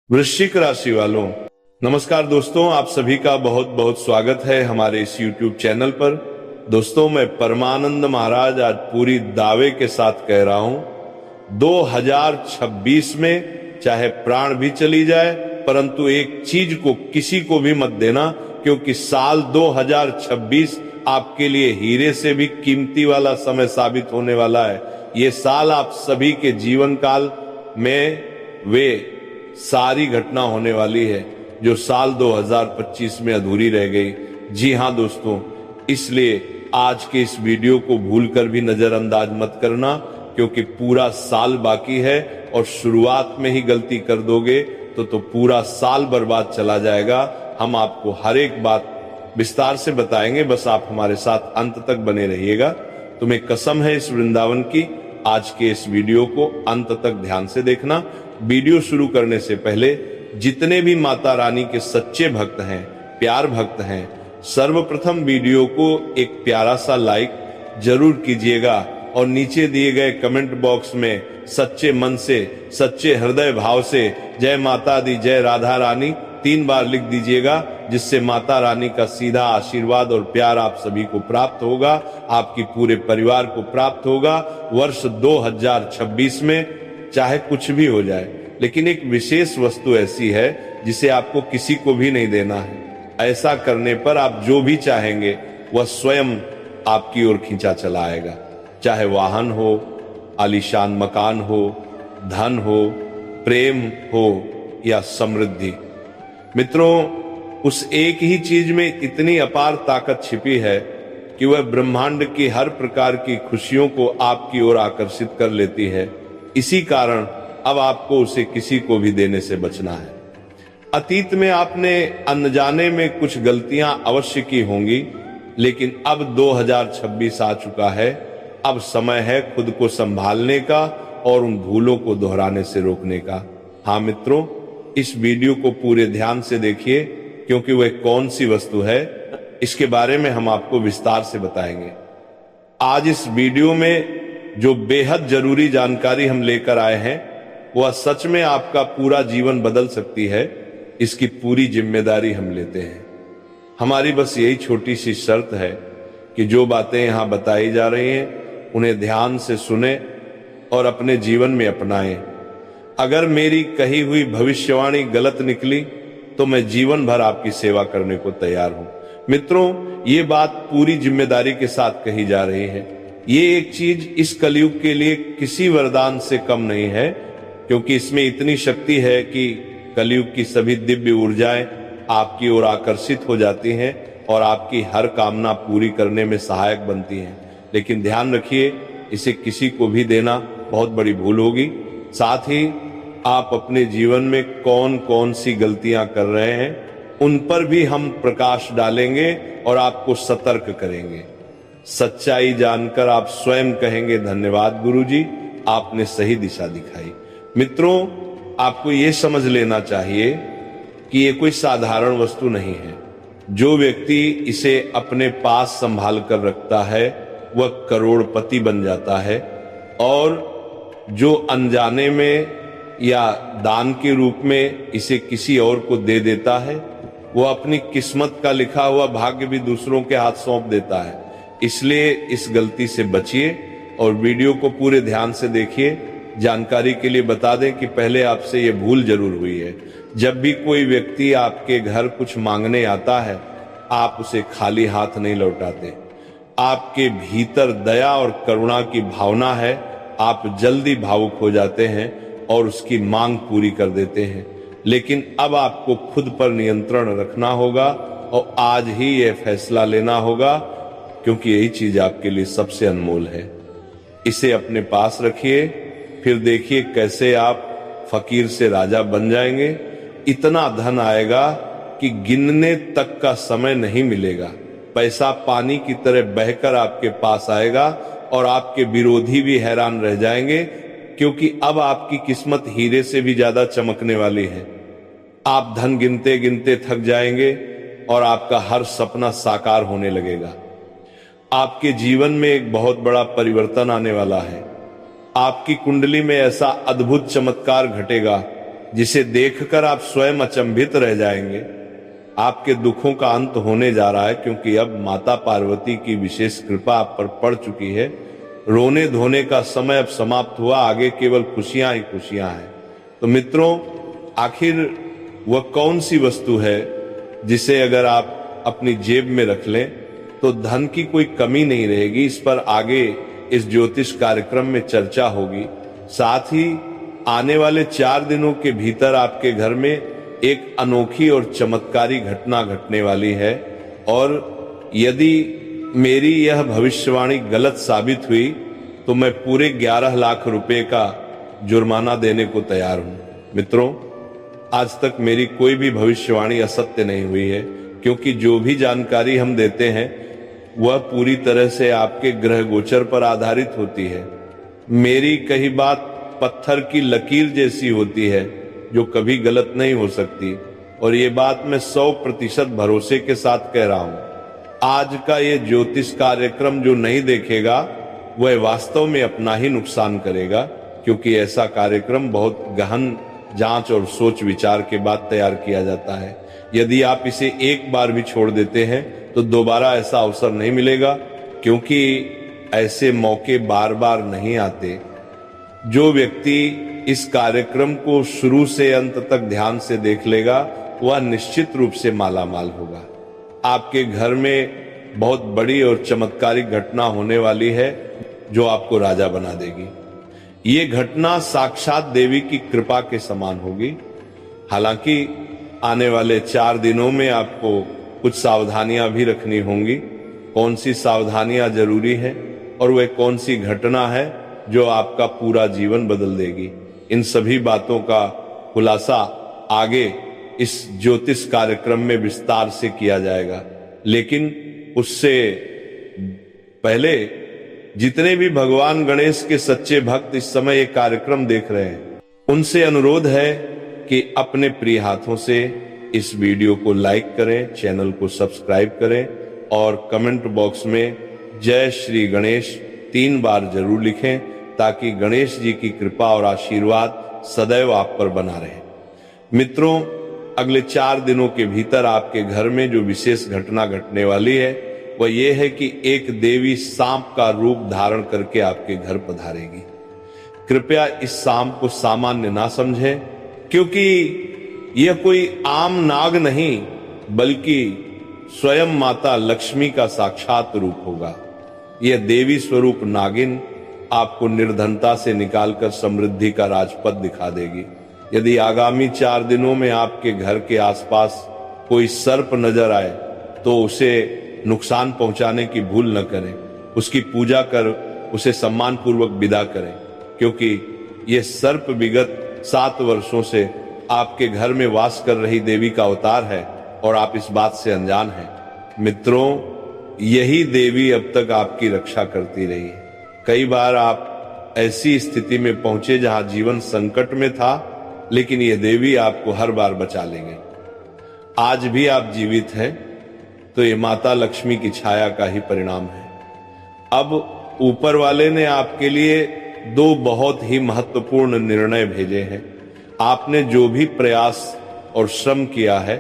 वृश्चिक राशि वालों, नमस्कार दोस्तों। आप सभी का बहुत बहुत स्वागत है हमारे इस YouTube चैनल पर। दोस्तों, मैं परमानंद महाराज आज पूरी दावे के साथ कह रहा हूं, 2026 में चाहे प्राण भी चली जाए, परंतु एक चीज को किसी को भी मत देना, क्योंकि साल 2026 आपके लिए हीरे से भी कीमती वाला समय साबित होने वाला है। ये साल आप सभी के जीवन काल में वे सारी घटना होने वाली है जो साल 2025 में अधूरी रह गई। जी हां दोस्तों, इसलिए आज के इस वीडियो को भूलकर भी नजरअंदाज मत करना, क्योंकि पूरा साल बाकी है और शुरुआत में ही गलती कर दोगे तो पूरा साल बर्बाद चला जाएगा। हम आपको हर एक बात विस्तार से बताएंगे, बस आप हमारे साथ अंत तक बने रहिएगा। तुम्हें कसम है इस वृंदावन की, आज के इस वीडियो को अंत तक ध्यान से देखना। वीडियो शुरू करने से पहले जितने भी माता रानी के सच्चे भक्त हैं, प्यार भक्त हैं, सर्वप्रथम वीडियो को एक प्यारा सा लाइक जरूर कीजिएगा और नीचे दिए गए कमेंट बॉक्स में सच्चे मन से, सच्चे हृदय भाव से जय माता दी, जय राधा रानी 3 बार लिख दीजिएगा, जिससे माता रानी का सीधा आशीर्वाद और प्यार आप सभी को प्राप्त होगा, आपकी पूरे परिवार को प्राप्त होगा। वर्ष 2026 में चाहे कुछ भी हो जाए, लेकिन एक विशेष वस्तु ऐसी है जिसे आपको किसी को भी नहीं देना है। ऐसा करने पर आप जो भी चाहेंगे वह स्वयं आपकी ओर खींचा चला आएगा, चाहे वाहन हो, आलीशान मकान हो, धन हो, प्रेम हो या समृद्धि। मित्रों, उस एक ही चीज में इतनी अपार ताकत छिपी है कि वह ब्रह्मांड की हर प्रकार की खुशियों को आपकी ओर आकर्षित कर लेती है। इसी कारण अब आपको उसे किसी को भी देने से बचना है। अतीत में आपने अनजाने में कुछ गलतियां अवश्य की होंगी, लेकिन अब 2026 आ चुका है। अब समय है खुद को संभालने का और उन भूलों को दोहराने से रोकने का। हाँ मित्रों, इस वीडियो को पूरे ध्यान से देखिए, क्योंकि वह कौन सी वस्तु है इसके बारे में हम आपको विस्तार से बताएंगे। आज इस वीडियो में जो बेहद जरूरी जानकारी हम लेकर आए हैं, वह सच में आपका पूरा जीवन बदल सकती है। इसकी पूरी जिम्मेदारी हम लेते हैं। हमारी बस यही छोटी सी शर्त है कि जो बातें यहां बताई जा रही हैं उन्हें ध्यान से सुने और अपने जीवन में अपनाएं। अगर मेरी कही हुई भविष्यवाणी गलत निकली तो मैं जीवन भर आपकी सेवा करने को तैयार हूं। मित्रों, ये बात पूरी जिम्मेदारी के साथ कही जा रही है। ये एक चीज इस कलयुग के लिए किसी वरदान से कम नहीं है, क्योंकि इसमें इतनी शक्ति है कि कलयुग की सभी दिव्य ऊर्जाएं आपकी ओर आकर्षित हो जाती हैं और आपकी हर कामना पूरी करने में सहायक बनती हैं। लेकिन ध्यान रखिए, इसे किसी को भी देना बहुत बड़ी भूल होगी। साथ ही आप अपने जीवन में कौन कौन सी गलतियां कर रहे हैं उन पर भी हम प्रकाश डालेंगे और आपको सतर्क करेंगे। सच्चाई जानकर आप स्वयं कहेंगे, धन्यवाद गुरुजी, आपने सही दिशा दिखाई। मित्रों, आपको यह समझ लेना चाहिए कि ये कोई साधारण वस्तु नहीं है। जो व्यक्ति इसे अपने पास संभाल कर रखता है वह करोड़पति बन जाता है, और जो अनजाने में या दान के रूप में इसे किसी और को दे देता है वह अपनी किस्मत का लिखा हुआ भाग्य भी दूसरों के हाथ सौंप देता है। इसलिए इस गलती से बचिए और वीडियो को पूरे ध्यान से देखिए। जानकारी के लिए बता दें कि पहले आपसे ये भूल जरूर हुई है। जब भी कोई व्यक्ति आपके घर कुछ मांगने आता है, आप उसे खाली हाथ नहीं लौटाते। आपके भीतर दया और करुणा की भावना है, आप जल्दी भावुक हो जाते हैं और उसकी मांग पूरी कर देते हैं। लेकिन अब आपको खुद पर नियंत्रण रखना होगा और आज ही यह फैसला लेना होगा, क्योंकि यही चीज आपके लिए सबसे अनमोल है। इसे अपने पास रखिए, फिर देखिए कैसे आप फकीर से राजा बन जाएंगे। इतना धन आएगा कि गिनने तक का समय नहीं मिलेगा। पैसा पानी की तरह बहकर आपके पास आएगा और आपके विरोधी भी हैरान रह जाएंगे, क्योंकि अब आपकी किस्मत हीरे से भी ज्यादा चमकने वाली है। आप धन गिनते गिनते थक जाएंगे और आपका हर सपना साकार होने लगेगा। आपके जीवन में एक बहुत बड़ा परिवर्तन आने वाला है। आपकी कुंडली में ऐसा अद्भुत चमत्कार घटेगा जिसे देखकर आप स्वयं अचंभित रह जाएंगे। आपके दुखों का अंत होने जा रहा है, क्योंकि अब माता पार्वती की विशेष कृपा आप पर पड़ चुकी है। रोने धोने का समय अब समाप्त हुआ, आगे केवल खुशियां ही खुशियां हैं। तो मित्रों, आखिर वह कौन सी वस्तु है जिसे अगर आप अपनी जेब में रख लें तो धन की कोई कमी नहीं रहेगी? इस पर आगे इस ज्योतिष कार्यक्रम में चर्चा होगी। साथ ही आने वाले 4 दिनों के भीतर आपके घर में एक अनोखी और चमत्कारी घटना घटने वाली है, और यदि मेरी यह भविष्यवाणी गलत साबित हुई तो मैं पूरे 11 लाख रुपए का जुर्माना देने को तैयार हूं। मित्रों, आज तक मेरी कोई भी भविष्यवाणी असत्य नहीं हुई है, क्योंकि जो भी जानकारी हम देते हैं वह पूरी तरह से आपके ग्रह गोचर पर आधारित होती है। मेरी कही बात पत्थर की लकीर जैसी होती है, जो कभी गलत नहीं हो सकती, और ये बात मैं 100% भरोसे के साथ कह रहा हूं। आज का ये ज्योतिष कार्यक्रम जो नहीं देखेगा वह वास्तव में अपना ही नुकसान करेगा, क्योंकि ऐसा कार्यक्रम बहुत गहन जांच और सोच विचार के बाद तैयार किया जाता है। यदि आप इसे एक बार भी छोड़ देते हैं तो दोबारा ऐसा अवसर नहीं मिलेगा, क्योंकि ऐसे मौके बार बार नहीं आते। जो व्यक्ति इस कार्यक्रम को शुरू से अंत तक ध्यान से देख लेगा वह निश्चित रूप से माला माल होगा। आपके घर में बहुत बड़ी और चमत्कारिक घटना होने वाली है, जो आपको राजा बना देगी। ये घटना साक्षात देवी की कृपा के समान होगी। हालांकि आने वाले 4 दिनों में आपको कुछ सावधानियां भी रखनी होंगी। कौन सी सावधानियां जरूरी है और वह कौन सी घटना है जो आपका पूरा जीवन बदल देगी, इन सभी बातों का खुलासा आगे इस ज्योतिष कार्यक्रम में विस्तार से किया जाएगा। लेकिन उससे पहले जितने भी भगवान गणेश के सच्चे भक्त इस समय ये कार्यक्रम देख रहे हैं, उनसे अनुरोध है कि अपने प्रिय हाथों से इस वीडियो को लाइक करें, चैनल को सब्सक्राइब करें और कमेंट बॉक्स में जय श्री गणेश 3 बार जरूर लिखें, ताकि गणेश जी की कृपा और आशीर्वाद सदैव आप पर बना रहे। मित्रों, अगले 4 दिनों के भीतर आपके घर में जो विशेष घटना घटने वाली है वह यह है कि एक देवी सांप का रूप धारण करके आपके घर पधारेगी। कृपया इस सांप को सामान्य ना समझें, क्योंकि यह कोई आम नाग नहीं बल्कि स्वयं माता लक्ष्मी का साक्षात रूप होगा। यह देवी स्वरूप नागिन आपको निर्धनता से निकालकर समृद्धि का राजपथ दिखा देगी। यदि आगामी 4 दिनों में आपके घर के आसपास कोई सर्प नजर आए तो उसे नुकसान पहुंचाने की भूल न करें। उसकी पूजा कर उसे सम्मान पूर्वक विदा करें, क्योंकि यह सर्प विगत 7 वर्षों से आपके घर में वास कर रही देवी का अवतार है और आप इस बात से अनजान हैं। मित्रों, यही देवी अब तक आपकी रक्षा करती रही है। कई बार आप ऐसी स्थिति में पहुंचे जहां जीवन संकट में था, लेकिन यह देवी आपको हर बार बचा ले गई। आज भी आप जीवित हैं तो ये माता लक्ष्मी की छाया का ही परिणाम है। अब ऊपर वाले ने आपके लिए 2 बहुत ही महत्वपूर्ण निर्णय भेजे हैं। आपने जो भी प्रयास और श्रम किया है,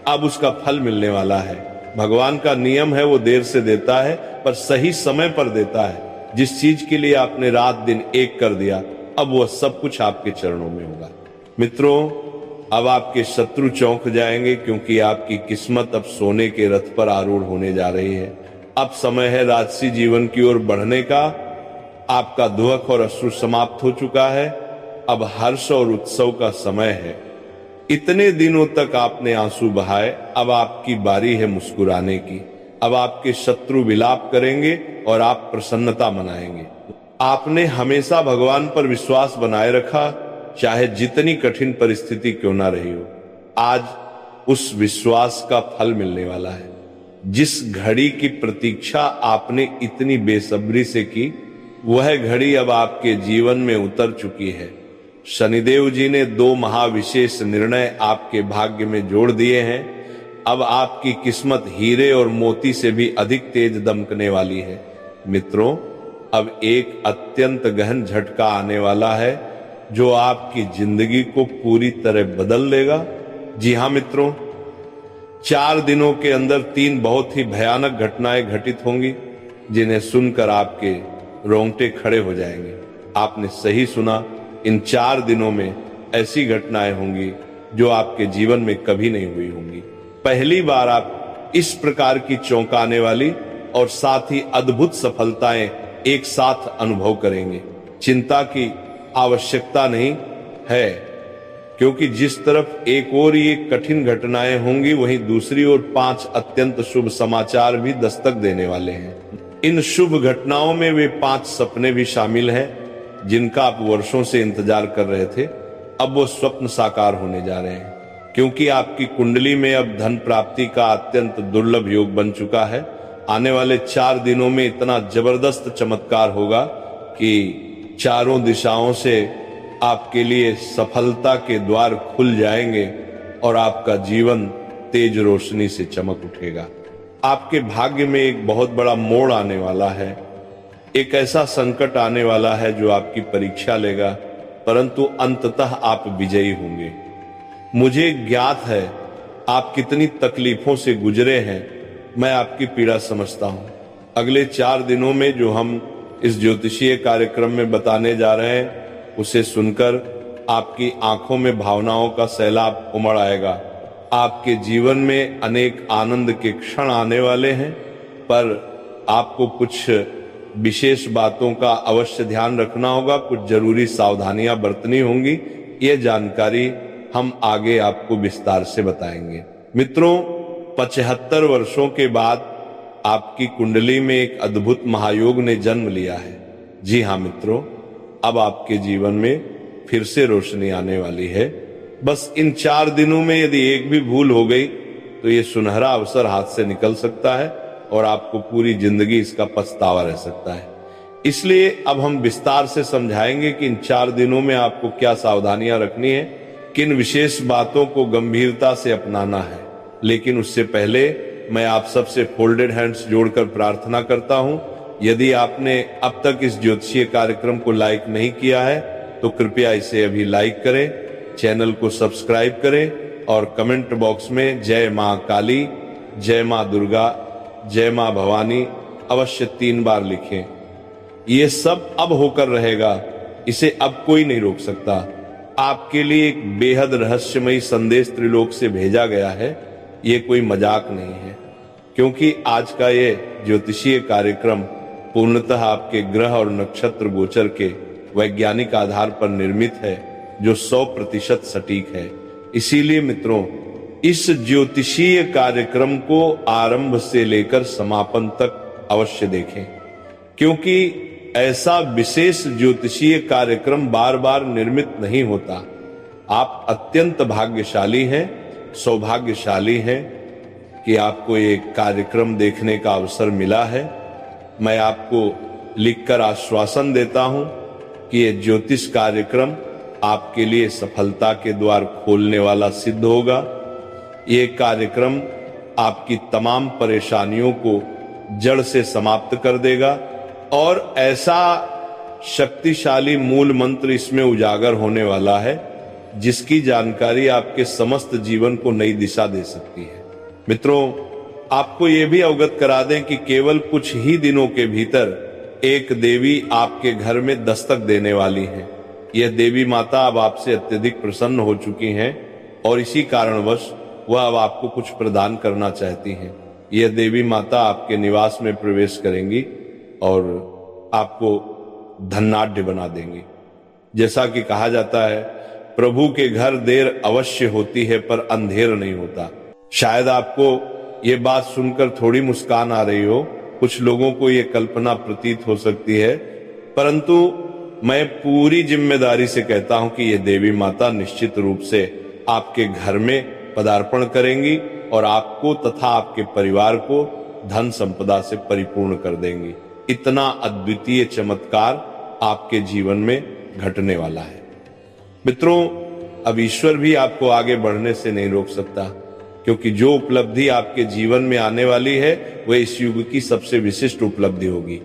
अब उसका फल मिलने वाला है। भगवान का नियम है, वो देर से देता है पर सही समय पर देता है। जिस चीज के लिए आपने रात दिन एक कर दिया, अब वह सब कुछ आपके चरणों में होगा। मित्रों, अब आपके शत्रु चौंक जाएंगे, क्योंकि आपकी किस्मत अब सोने के रथ पर आरूढ़ होने जा रही है। अब समय है राजसी जीवन की ओर बढ़ने का। आपका दुख और अश्रु समाप्त हो चुका है। अब हर्ष और उत्सव का समय है। इतने दिनों तक आपने आंसू बहाए, अब आपकी बारी है मुस्कुराने की। अब आपके शत्रु विलाप करेंगे और आप प्रसन्नता मनाएंगे। आपने हमेशा भगवान पर विश्वास बनाए रखा, चाहे जितनी कठिन परिस्थिति क्यों ना रही हो। आज उस विश्वास का फल मिलने वाला है। जिस घड़ी की प्रतीक्षा आपने इतनी बेसब्री से की, वह घड़ी अब आपके जीवन में उतर चुकी है। शनिदेव जी ने 2 महाविशेष निर्णय आपके भाग्य में जोड़ दिए हैं। अब आपकी किस्मत हीरे और मोती से भी अधिक तेज दमकने वाली है। मित्रों, अब एक अत्यंत गहन झटका आने वाला है, जो आपकी जिंदगी को पूरी तरह बदल देगा। जी हां मित्रों, 4 दिनों के अंदर 3 बहुत ही भयानक घटनाएं घटित होंगी, जिन्हें सुनकर आपके रोंगटे खड़े हो जाएंगे। आपने सही सुना, इन 4 दिनों में ऐसी घटनाएं होंगी जो आपके जीवन में कभी नहीं हुई होंगी। पहली बार आप इस प्रकार की चौंकाने वाली और साथ ही अद्भुत सफलताएं एक साथ अनुभव करेंगे। चिंता की आवश्यकता नहीं है, क्योंकि जिस तरफ एक और ये कठिन घटनाएं होंगी, वहीं दूसरी ओर 5 अत्यंत शुभ समाचार भी दस्तक देने वाले हैं। इन शुभ घटनाओं में वे 5 सपने भी शामिल हैं, जिनका आप वर्षों से इंतजार कर रहे थे। अब वो स्वप्न साकार होने जा रहे हैं, क्योंकि आपकी कुंडली में अब धन प्राप्ति का अत्यंत दुर्लभ योग बन चुका है। आने वाले 4 दिनों में इतना जबरदस्त चमत्कार होगा कि चारों दिशाओं से आपके लिए सफलता के द्वार खुल जाएंगे और आपका जीवन तेज रोशनी से चमक उठेगा। आपके भाग्य में एक बहुत बड़ा मोड़ आने वाला है। एक ऐसा संकट आने वाला है जो आपकी परीक्षा लेगा, परंतु अंततः आप विजयी होंगे। मुझे ज्ञात है आप कितनी तकलीफों से गुजरे हैं, मैं आपकी पीड़ा समझता हूं। अगले 4 दिनों में जो हम इस ज्योतिषीय कार्यक्रम में बताने जा रहे हैं, उसे सुनकर आपकी आंखों में भावनाओं का सैलाब उमड़ आएगा। आपके जीवन में अनेक आनंद के क्षण आने वाले हैं, पर आपको कुछ विशेष बातों का अवश्य ध्यान रखना होगा, कुछ जरूरी सावधानियां बरतनी होंगी। ये जानकारी हम आगे आपको विस्तार से बताएंगे। मित्रों, 75 वर्षों के बाद आपकी कुंडली में एक अद्भुत महायोग ने जन्म लिया है। जी हां मित्रों, अब आपके जीवन में फिर से रोशनी आने वाली है। बस इन 4 दिनों में यदि एक भी भूल हो गई तो ये सुनहरा अवसर हाथ से निकल सकता है और आपको पूरी जिंदगी इसका पछतावा रह सकता है। इसलिए अब हम विस्तार से समझाएंगे कि इन 4 दिनों में आपको क्या सावधानियां रखनी है, किन विशेष बातों को गंभीरता से अपनाना है। लेकिन उससे पहले मैं आप सबसे फोल्डेड हैंड्स जोड़कर प्रार्थना करता हूं, यदि आपने अब तक इस ज्योतिषीय कार्यक्रम को लाइक नहीं किया है तो कृपया इसे अभी लाइक करें, चैनल को सब्सक्राइब करें और कमेंट बॉक्स में जय मां काली, जय मां दुर्गा, जय मां भवानी अवश्य 3 बार लिखें। ये सब अब होकर रहेगा, इसे अब कोई नहीं रोक सकता। आपके लिए एक बेहद रहस्यमयी संदेश त्रिलोक से भेजा गया है। ये कोई मजाक नहीं है, क्योंकि आज का ये ज्योतिषीय कार्यक्रम पूर्णतः आपके ग्रह और नक्षत्र गोचर के वैज्ञानिक आधार पर निर्मित है, जो 100% सटीक है। इसीलिए मित्रों, इस ज्योतिषीय कार्यक्रम को आरंभ से लेकर समापन तक अवश्य देखें, क्योंकि ऐसा विशेष ज्योतिषीय कार्यक्रम बार बार निर्मित नहीं होता। आप अत्यंत भाग्यशाली हैं, सौभाग्यशाली हैं कि आपको ये कार्यक्रम देखने का अवसर मिला है। मैं आपको लिखकर आश्वासन देता हूं कि ये ज्योतिष कार्यक्रम आपके लिए सफलता के द्वार खोलने वाला सिद्ध होगा। ये कार्यक्रम आपकी तमाम परेशानियों को जड़ से समाप्त कर देगा और ऐसा शक्तिशाली मूल मंत्र इसमें उजागर होने वाला है, जिसकी जानकारी आपके समस्त जीवन को नई दिशा दे सकती है। मित्रों, आपको यह भी अवगत करा दें कि केवल कुछ ही दिनों के भीतर एक देवी आपके घर में दस्तक देने वाली है। यह देवी माता अब आपसे अत्यधिक प्रसन्न हो चुकी हैं और इसी कारणवश वह अब आपको कुछ प्रदान करना चाहती हैं। यह देवी माता आपके निवास में प्रवेश करेंगी और आपको धनाढ्य बना देंगी। जैसा कि कहा जाता है, प्रभु के घर देर अवश्य होती है पर अंधेर नहीं होता। शायद आपको ये बात सुनकर थोड़ी मुस्कान आ रही हो, कुछ लोगों को ये कल्पना प्रतीत हो सकती है, परंतु मैं पूरी जिम्मेदारी से कहता हूं कि ये देवी माता निश्चित रूप से आपके घर में पदार्पण करेंगी और आपको तथा आपके परिवार को धन संपदा से परिपूर्ण कर देंगी। इतना अद्वितीय चमत्कार आपके जीवन में घटने वाला है। मित्रों, अब ईश्वर भी आपको आगे बढ़ने से नहीं रोक सकता, क्योंकि जो उपलब्धि आपके जीवन में आने वाली है वह इस युग की सबसे विशिष्ट उपलब्धि होगी।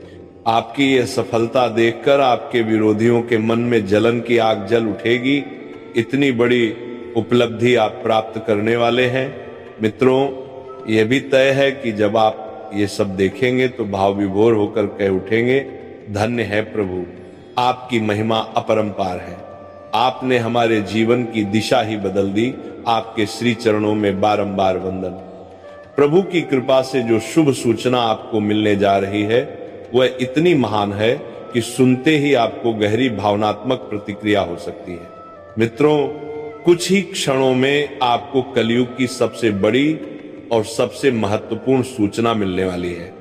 आपकी यह सफलता देखकर आपके विरोधियों के मन में जलन की आग जल उठेगी। इतनी बड़ी उपलब्धि आप प्राप्त करने वाले हैं। मित्रों, यह भी तय है कि जब आप ये सब देखेंगे तो भाव विभोर होकर कह उठेंगे, धन्य है प्रभु, आपकी महिमा अपरंपार है। आपने हमारे जीवन की दिशा ही बदल दी। आपके श्री चरणों में बारंबार वंदन। प्रभु की कृपा से जो शुभ सूचना आपको मिलने जा रही है वह इतनी महान है कि सुनते ही आपको गहरी भावनात्मक प्रतिक्रिया हो सकती है। मित्रों, कुछ ही क्षणों में आपको कलयुग की सबसे बड़ी और सबसे महत्वपूर्ण सूचना मिलने वाली है।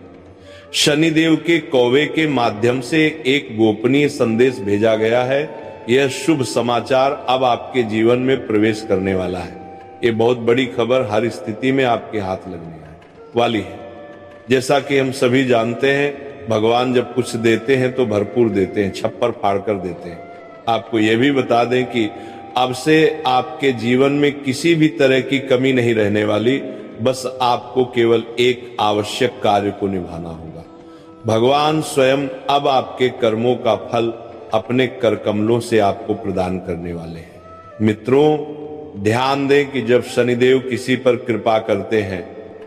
शनिदेव के कौवे के माध्यम से एक गोपनीय संदेश भेजा गया है। यह शुभ समाचार अब आपके जीवन में प्रवेश करने वाला है। ये बहुत बड़ी खबर हर स्थिति में आपके हाथ लगने वाली है। जैसा कि हम सभी जानते हैं, भगवान जब कुछ देते हैं तो भरपूर देते हैं, छप्पर फाड़ कर देते हैं। आपको यह भी बता दें कि अब से आपके जीवन में किसी भी तरह की कमी नहीं रहने वाली। बस आपको केवल एक आवश्यक कार्य को निभाना होगा। भगवान स्वयं अब आपके कर्मों का फल अपने कर कमलों से आपको प्रदान करने वाले हैं। मित्रों, ध्यान दें कि जब शनिदेव किसी पर कृपा करते हैं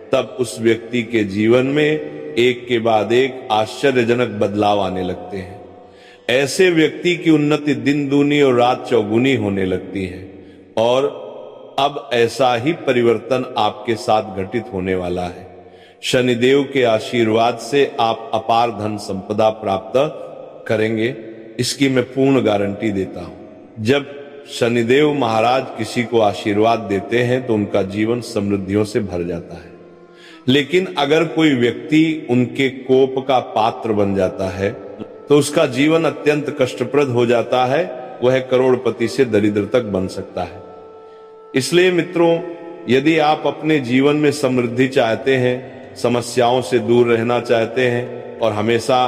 तब उस व्यक्ति के जीवन में एक के बाद एक आश्चर्यजनक बदलाव आने लगते हैं। ऐसे व्यक्ति की उन्नति दिन दूनी और रात चौगुनी होने लगती है। और अब ऐसा ही परिवर्तन आपके साथ घटित होने वाला है। शनिदेव के आशीर्वाद से आप अपार धन संपदा प्राप्त करेंगे, इसकी मैं पूर्ण गारंटी देता हूं। जब शनिदेव महाराज किसी को आशीर्वाद देते हैं तो उनका जीवन समृद्धियों से भर जाता है। लेकिन अगर कोई व्यक्ति उनके कोप का पात्र बन जाता है तो उसका जीवन अत्यंत कष्टप्रद हो जाता है। वह करोड़पति से दरिद्र तक बन सकता है। इसलिए मित्रों, यदि आप अपने जीवन में समृद्धि चाहते हैं, समस्याओं से दूर रहना चाहते हैं और हमेशा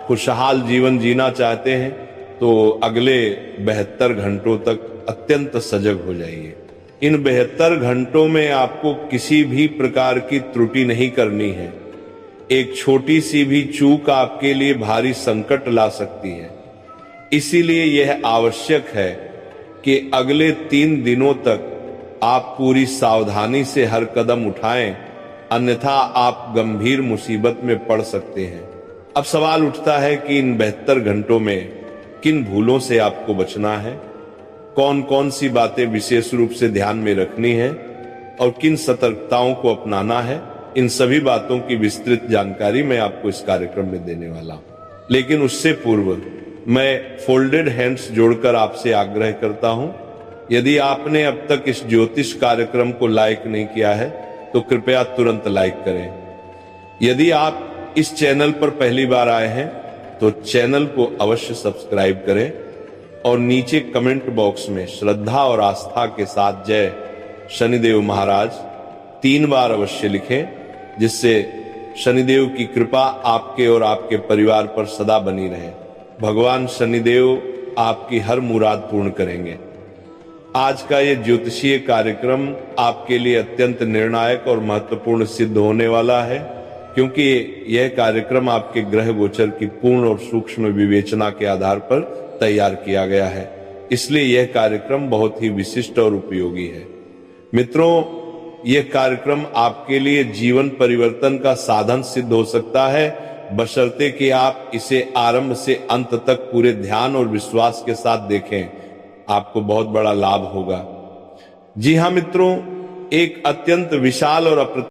खुशहाल जीवन जीना चाहते हैं, तो अगले 72 घंटों तक अत्यंत सजग हो जाइए। इन 72 घंटों में आपको किसी भी प्रकार की त्रुटि नहीं करनी है। एक छोटी सी भी चूक आपके लिए भारी संकट ला सकती है। इसीलिए यह आवश्यक है कि अगले 3 दिनों तक आप पूरी सावधानी से हर कदम उठाएं, अन्यथा आप गंभीर मुसीबत में पड़ सकते हैं। अब सवाल उठता है कि इन 72 घंटों में किन भूलों से आपको बचना है, कौन कौन सी बातें विशेष रूप से ध्यान में रखनी है और किन सतर्कताओं को अपनाना है। इन सभी बातों की विस्तृत जानकारी मैं आपको इस कार्यक्रम में देने वाला हूं। लेकिन उससे पूर्व मैं फोल्डेड हैंड्स जोड़कर आपसे आग्रह करता हूं, यदि आपने अब तक इस ज्योतिष कार्यक्रम को लाइक नहीं किया है तो कृपया तुरंत लाइक करें। यदि आप इस चैनल पर पहली बार आए हैं तो चैनल को अवश्य सब्सक्राइब करें और नीचे कमेंट बॉक्स में श्रद्धा और आस्था के साथ जय शनिदेव महाराज 3 बार अवश्य लिखें, जिससे शनिदेव की कृपा आपके और आपके परिवार पर सदा बनी रहे। भगवान शनिदेव आपकी हर मुराद पूर्ण करेंगे। आज का ये ज्योतिषीय कार्यक्रम आपके लिए अत्यंत निर्णायक और महत्वपूर्ण सिद्ध होने वाला है, क्योंकि यह कार्यक्रम आपके ग्रह गोचर की पूर्ण और सूक्ष्म विवेचना के आधार पर तैयार किया गया है। इसलिए यह कार्यक्रम बहुत ही विशिष्ट और उपयोगी है। मित्रों, यह कार्यक्रम आपके लिए जीवन परिवर्तन का साधन सिद्ध हो सकता है, बशर्ते कि आप इसे आरंभ से अंत तक पूरे ध्यान और विश्वास के साथ देखें। आपको बहुत बड़ा लाभ होगा। जी हां मित्रों, एक अत्यंत विशाल और